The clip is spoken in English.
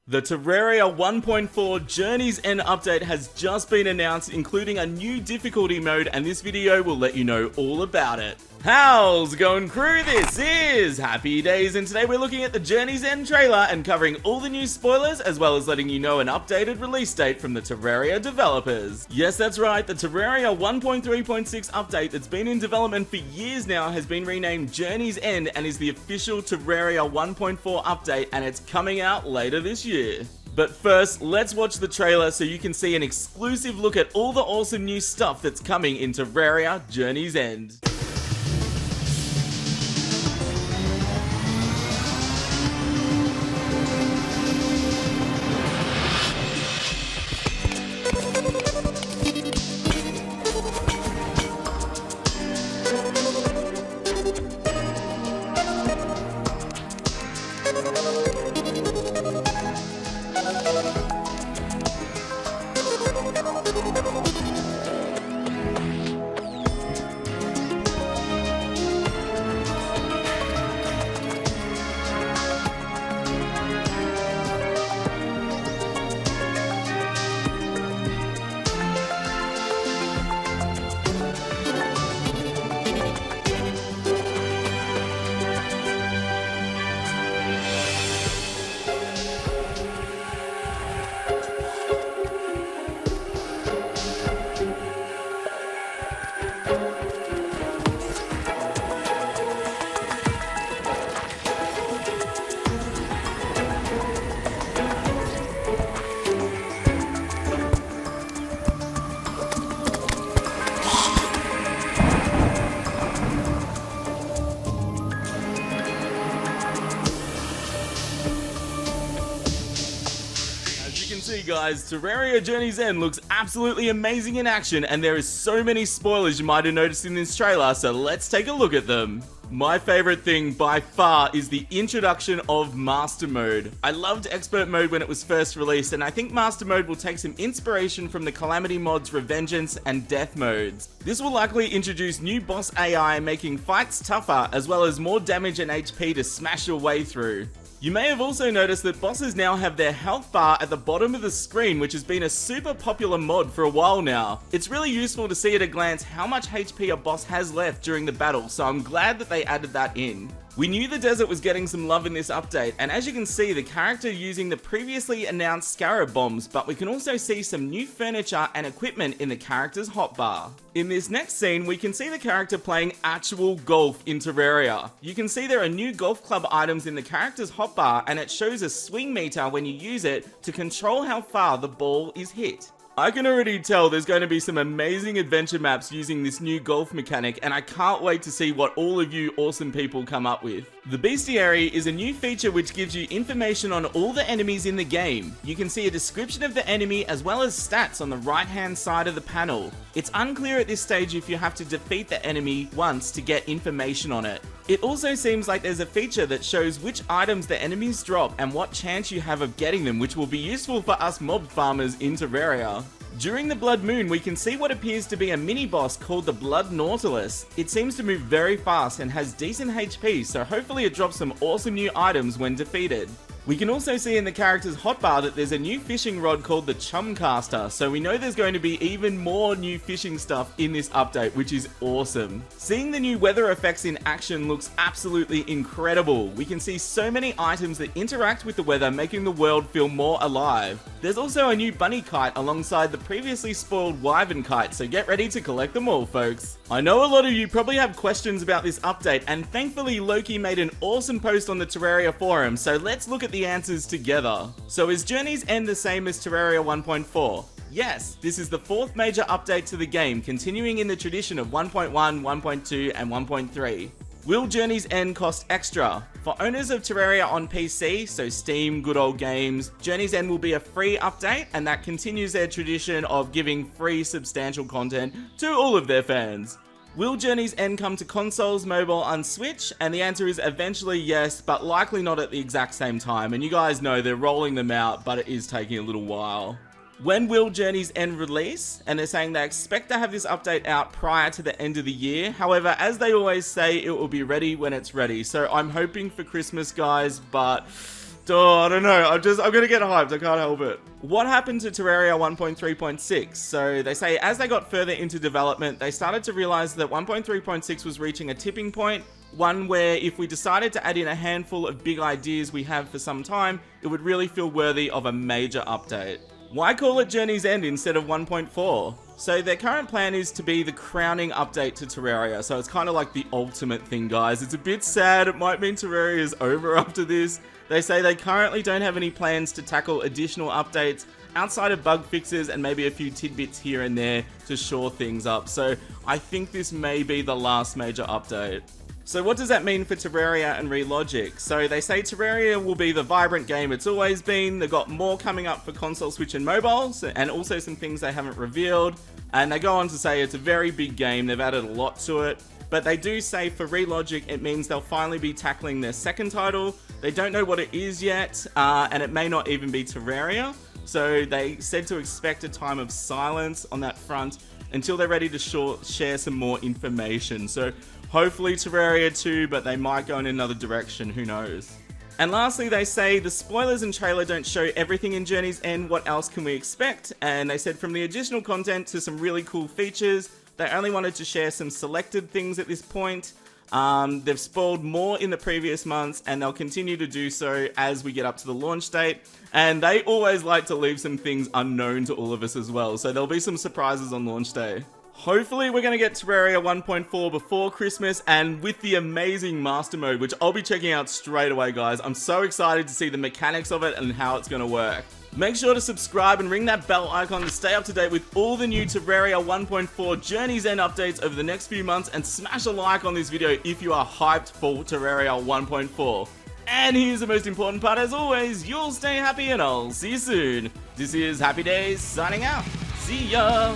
The Terraria 1.4 Journey's End update has just been announced, including a new difficulty mode, and this video will let you know all about it. How's it going, crew? This is Happy Days, and today we're looking at the Journey's End trailer and covering all the new spoilers, as well as letting you know an updated release date from the Terraria developers. Yes, that's right, the Terraria 1.3.6 update that's been in development for years now has been renamed Journey's End and is the official Terraria 1.4 update, and it's coming out later this year. But first, let's watch the trailer so you can see an exclusive look at all the awesome new stuff that's coming in Terraria Journey's End. Guys, Terraria Journey's End looks absolutely amazing in action, and there is so many spoilers you might have noticed in this trailer, so let's take a look at them. My favorite thing by far is the introduction of Master Mode. I loved Expert Mode when it was first released, and I think Master Mode will take some inspiration from the Calamity mod's Revengeance and Death modes. This will likely introduce new boss AI, making fights tougher, as well as more damage and HP to smash your way through. You may have also noticed that bosses now have their health bar at the bottom of the screen, which has been a super popular mod for a while now. It's really useful to see at a glance how much HP a boss has left during the battle, so I'm glad that they added that in. We knew the desert was getting some love in this update, and as you can see, the character using the previously announced Scarab bombs, but we can also see some new furniture and equipment in the character's hotbar. In this next scene, we can see the character playing actual golf in Terraria. You can see there are new golf club items in the character's hotbar, and it shows a swing meter when you use it to control how far the ball is hit. I can already tell there's going to be some amazing adventure maps using this new golf mechanic, and I can't wait to see what all of you awesome people come up with. The Bestiary is a new feature which gives you information on all the enemies in the game. You can see a description of the enemy as well as stats on the right hand side of the panel. It's unclear at this stage if you have to defeat the enemy once to get information on it. It also seems like there's a feature that shows which items the enemies drop and what chance you have of getting them, which will be useful for us mob farmers in Terraria. During the Blood Moon, we can see what appears to be a mini-boss called the Blood Nautilus. It seems to move very fast and has decent HP, so hopefully it drops some awesome new items when defeated. We can also see in the character's hotbar that there's a new fishing rod called the Chumcaster, so we know there's going to be even more new fishing stuff in this update, which is awesome. Seeing the new weather effects in action looks absolutely incredible. We can see so many items that interact with the weather, making the world feel more alive. There's also a new bunny kite alongside the previously spoiled wyvern kite, so get ready to collect them all, folks. I know a lot of you probably have questions about this update, and thankfully Loki made an awesome post on the Terraria forum, so let's look at the answers together. So is Journey's End the same as Terraria 1.4? Yes, this is the fourth major update to the game, continuing in the tradition of 1.1, 1.2, and 1.3. Will Journey's End cost extra? For owners of Terraria on PC, so Steam, good old games, Journey's End will be a free update, and that continues their tradition of giving free substantial content to all of their fans. Will Journey's End come to consoles, mobile, and Switch? And the answer is eventually yes, but likely not at the exact same time. And you guys know they're rolling them out, but it is taking a little while. When will Journey's End release? And they're saying they expect to have this update out prior to the end of the year. However, as they always say, it will be ready when it's ready. So I'm hoping for Christmas, guys, but Oh, I don't know. I'm gonna get hyped. I can't help it. What happened to Terraria 1.3.6? So they say as they got further into development, they started to realize that 1.3.6 was reaching a tipping point, one where if we decided to add in a handful of big ideas we have for some time, it would really feel worthy of a major update. Why call it Journey's End instead of 1.4? So their current plan is to be the crowning update to Terraria, so it's kind of like the ultimate thing, guys. It's a bit sad. It might mean Terraria is over after this. They say they currently don't have any plans to tackle additional updates outside of bug fixes and maybe a few tidbits here and there to shore things up. So I think this may be the last major update. So what does that mean for Terraria and Relogic? So they say Terraria will be the vibrant game it's always been. They've got more coming up for console, Switch and mobiles, and also some things they haven't revealed. And they go on to say it's a very big game. They've added a lot to it. But they do say for Relogic, it means they'll finally be tackling their second title. They don't know what it is yet, and it may not even be Terraria. So they said to expect a time of silence on that front until they're ready to share some more information. So hopefully Terraria 2, but they might go in another direction, who knows. And lastly, they say the spoilers and trailer don't show everything in Journey's End. What else can we expect? And they said from the additional content to some really cool features, they only wanted to share some selected things at this point. They've spoiled more in the previous months, and they'll continue to do so as we get up to the launch date. And they always like to leave some things unknown to all of us as well, so there'll be some surprises on launch day. Hopefully we're going to get Terraria 1.4 before Christmas, and with the amazing Master Mode, which I'll be checking out straight away, guys. I'm so excited to see the mechanics of it and how it's going to work. Make sure to subscribe and ring that bell icon to stay up to date with all the new Terraria 1.4 Journey's End updates over the next few months, and smash a like on this video if you are hyped for Terraria 1.4. And here's the most important part as always, you'll stay happy and I'll see you soon. This is Happy Days signing out. See ya!